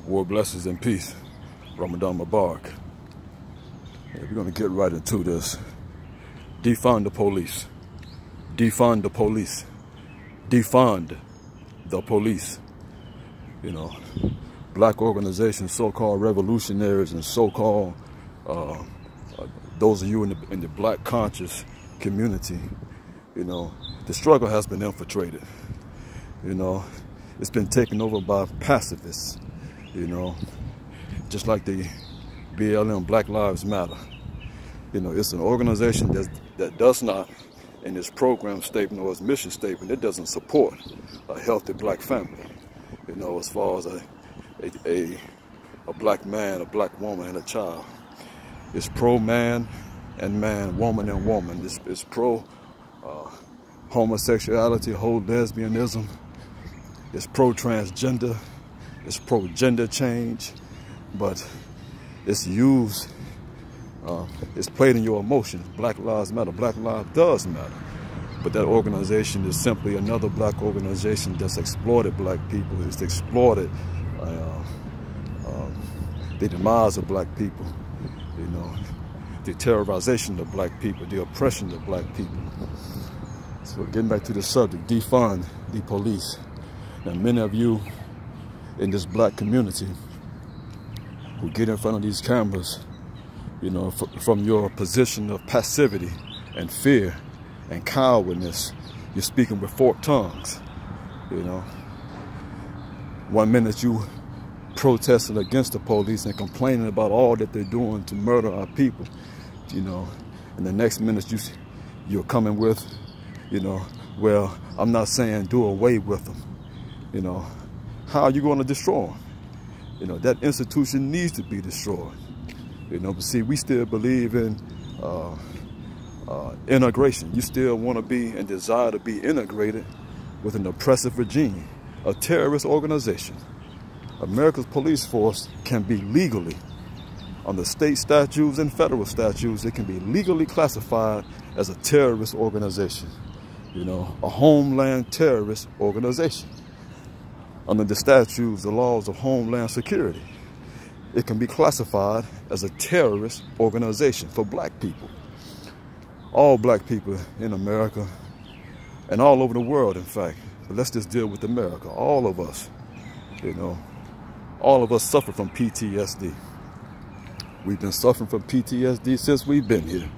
War blessings and peace. Ramadan Mubarak. We're going to get right into this. Defund the police. Defund the police. Defund the police. You know, black organizations, so-called revolutionaries, and so-called those of you in the black conscious community, you know, the struggle has been infiltrated. You know, it's been taken over by pacifists, you know, just like the BLM, Black Lives Matter. You know, it's an organization that does not, in its program statement or its mission statement, it doesn't support a healthy black family. You know, as far as a black man, a black woman, and a child. It's pro-man and man, woman and woman. It's pro homosexuality, whole lesbianism. It's pro-transgender. It's pro-gender change. But it's used, it's played in your emotions. Black Lives Matter. Black Lives does matter. But that organization is simply another black organization that's exploited black people. It's exploited the demise of black people, you know, the terrorization of black people, the oppression of black people. So getting back to the subject, defund the police. Now many of you in this black community who get in front of these cameras, you know, from your position of passivity and fear and cowardness, you're speaking with forked tongues. You know, 1 minute you protesting against the police and complaining about all that they're doing to murder our people, you know, and the next minute you're coming with, you know, well, I'm not saying do away with them. You know, how are you going to destroy them? You know, that institution needs to be destroyed. You know, but see, we still believe in integration. You still want to be and desire to be integrated with an oppressive regime, a terrorist organization. America's police force can be legally, under state statutes and federal statutes, it can be legally classified as a terrorist organization. You know, a homeland terrorist organization. Under the statutes, the laws of homeland security, it can be classified as a terrorist organization for black people. All black people in America and all over the world, in fact. But let's just deal with America. All of us, you know, all of us suffer from PTSD. We've been suffering from PTSD since we've been here,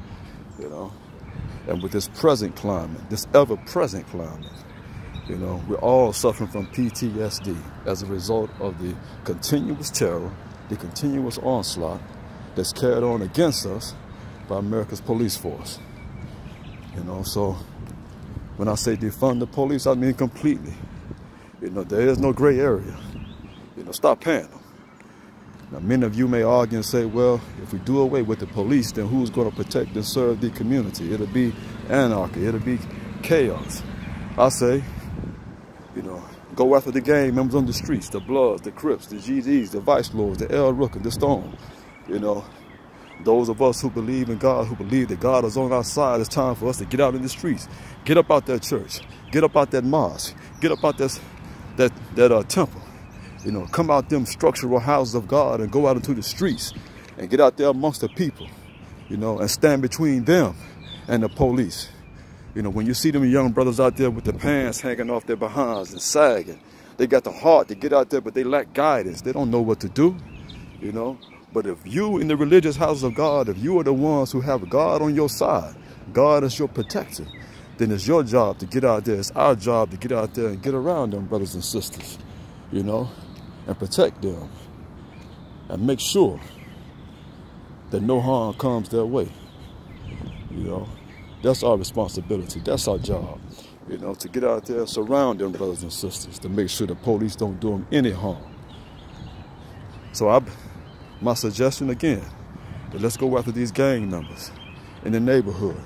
you know. And with this present climate, this ever-present climate, you know, we're all suffering from PTSD as a result of the continuous terror, the continuous onslaught that's carried on against us by America's police force. You know, so when I say defund the police, I mean completely. You know, there is no gray area. You know, stop paying them. Now, many of you may argue and say, well, if we do away with the police, then who's going to protect and serve the community? It'll be anarchy. It'll be chaos. I say, you know, go after the gang members on the streets, the Bloods, the Crips, the GDs, the Vice Lords, the El Rooker, the Stone. You know, those of us who believe in God, who believe that God is on our side, it's time for us to get out in the streets. Get up out that church. Get up out that mosque. Get up out that temple. You know, come out them structural houses of God and go out into the streets and get out there amongst the people, you know, and stand between them and the police. You know, when you see them young brothers out there with the pants hanging off their behinds and sagging, they got the heart to get out there, but they lack guidance. They don't know what to do, you know. But if you in the religious houses of God, if you are the ones who have God on your side, God is your protector, then it's your job to get out there. It's our job to get out there and get around them brothers and sisters, you know, and protect them and make sure that no harm comes their way. You know, that's our responsibility. That's our job, you know, to get out there, surround them brothers and sisters, to make sure the police don't do them any harm. So my suggestion again, that let's go after these gang members in the neighborhood,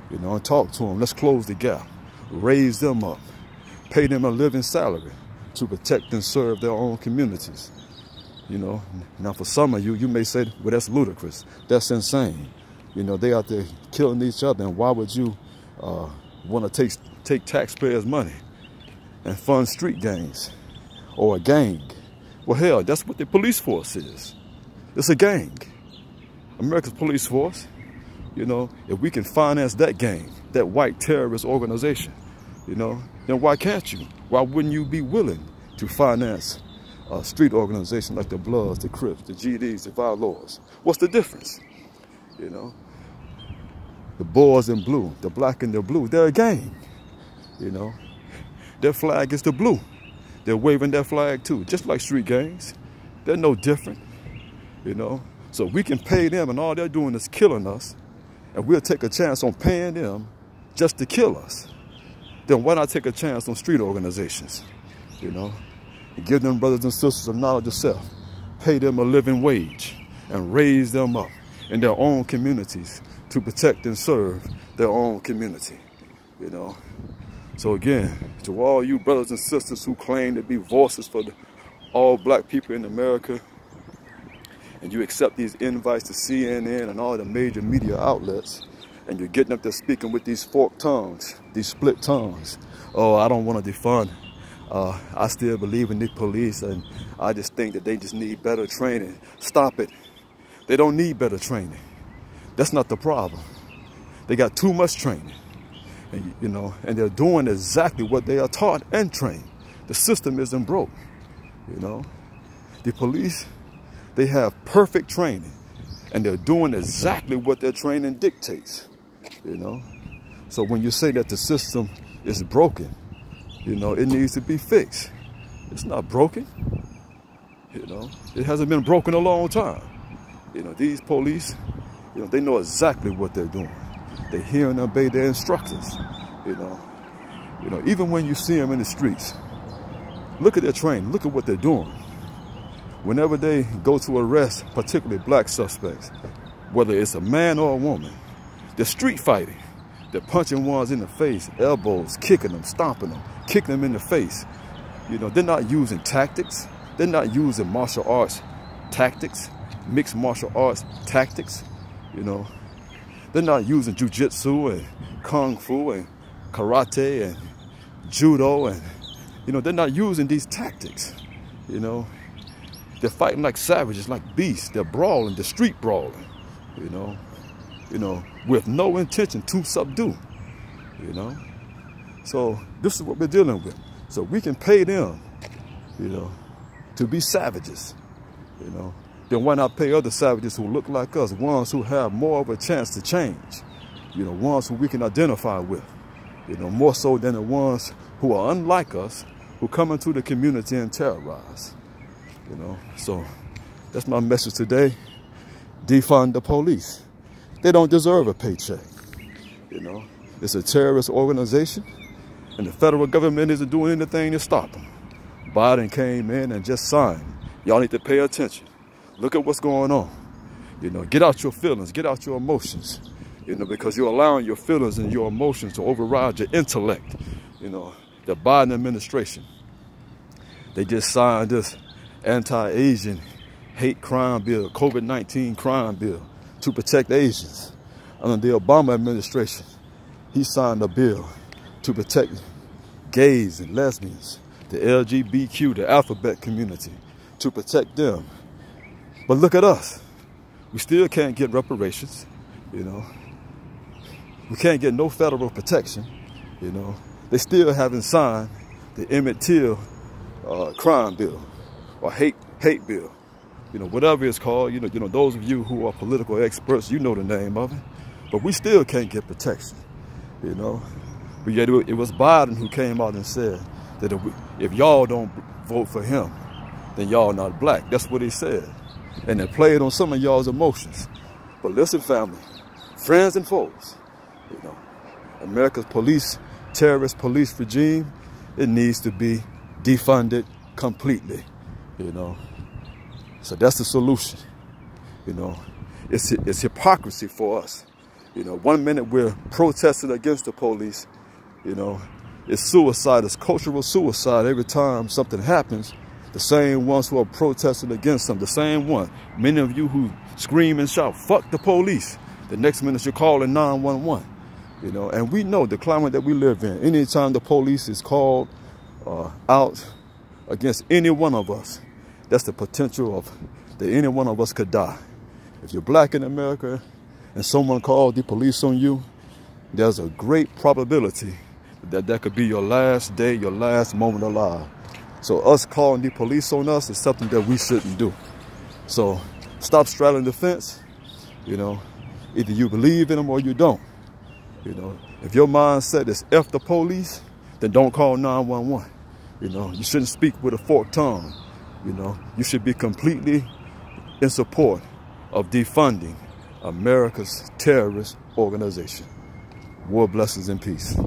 you know, and talk to them. Let's close the gap, raise them up, pay them a living salary to protect and serve their own communities. You know, now for some of you, you may say, well, that's ludicrous. That's insane. You know, they out there killing each other, and why would you want to take taxpayers' money and fund street gangs or a gang Well, hell, that's what the police force is. It's a gang. America's police force, you know, if we can finance that gang, that white terrorist organization, you know, then why can't you? Why wouldn't you be willing to finance a street organization like the Bloods, the Crips, the GDs, the Violors? What's the difference? You know, the boys in blue, the black and the blue, they're a gang. You know, their flag is the blue. They're waving their flag too, just like street gangs. They're no different, you know. So we can pay them and all they're doing is killing us, and we'll take a chance on paying them just to kill us. Then why not take a chance on street organizations, you know, and give them brothers and sisters of knowledge of self, pay them a living wage, and raise them up in their own communities to protect and serve their own community, you know. So again, to all you brothers and sisters who claim to be voices for all black people in America, and you accept these invites to CNN and all the major media outlets, and you're getting up there speaking with these forked tongues, these split tongues. Oh, I don't want to defund. I still believe in the police, and I just think that they just need better training. Stop it. They don't need better training. That's not the problem. They got too much training, and, you know, and they're doing exactly what they are taught and trained. The system isn't broke, you know. The police, they have perfect training, and they're doing exactly what their training dictates, you know. So when you say that the system is broken, you know, it needs to be fixed. It's not broken, you know. It hasn't been broken a long time. You know, these police, you know, they know exactly what they're doing. They hear and obey their instructors, you know. You know, even when you see them in the streets, look at their training, look at what they're doing. Whenever they go to arrest particularly black suspects, whether it's a man or a woman, they're street fighting. They're punching ones in the face, elbows, kicking them, stomping them, kicking them in the face. You know, they're not using tactics. They're not using martial arts tactics, mixed martial arts tactics, you know. They're not using jiu-jitsu and kung fu and karate and judo, and, you know, they're not using these tactics, you know. They're fighting like savages, like beasts. They're brawling, they're street brawling, you know, with no intention to subdue, you know. So this is what we're dealing with. So we can pay them, you know, to be savages, you know. Then why not pay other savages who look like us, ones who have more of a chance to change, you know, ones who we can identify with, you know, more so than the ones who are unlike us, who come into the community and terrorize. You know, so that's my message today. Defund the police. They don't deserve a paycheck. You know, it's a terrorist organization, and the federal government isn't doing anything to stop them. Biden came in and just signed. Y'all need to pay attention. Look at what's going on. You know, get out your feelings, get out your emotions. You know, because you're allowing your feelings and your emotions to override your intellect. You know, the Biden administration, they just signed this anti-Asian hate crime bill, COVID-19 crime bill to protect Asians. Under the Obama administration, he signed a bill to protect gays and lesbians, the LGBTQ, the alphabet community, to protect them. But look at us. We still can't get reparations, you know. We can't get no federal protection, you know. They still haven't signed the Emmett Till crime bill, or hate bill, you know, whatever it's called. You know, those of you who are political experts, you know the name of it. But we still can't get protection, you know. But yet it was Biden who came out and said that if y'all don't vote for him, then y'all not black. That's what he said. And it played on some of y'all's emotions. But listen, family, friends and foes, you know, America's terrorist police regime, it needs to be defunded completely. You know, so that's the solution. You know, it's hypocrisy for us. You know, one minute we're protesting against the police. You know, it's suicide. It's cultural suicide. Every time something happens, the same ones who are protesting against them, the same one. Many of you who scream and shout, "Fuck the police." The next minute you're calling 911. You know, and we know the climate that we live in. Anytime the police is called out against any one of us, that's the potential of that any one of us could die. If you're black in America and someone called the police on you, there's a great probability that that could be your last day, your last moment alive. So us calling the police on us is something that we shouldn't do. So stop straddling the fence. You know, either you believe in them or you don't. You know, if your mindset is F the police, then don't call 911. You know, you shouldn't speak with a forked tongue. You know, you should be completely in support of defunding America's terrorist organization. War, blessings, and peace.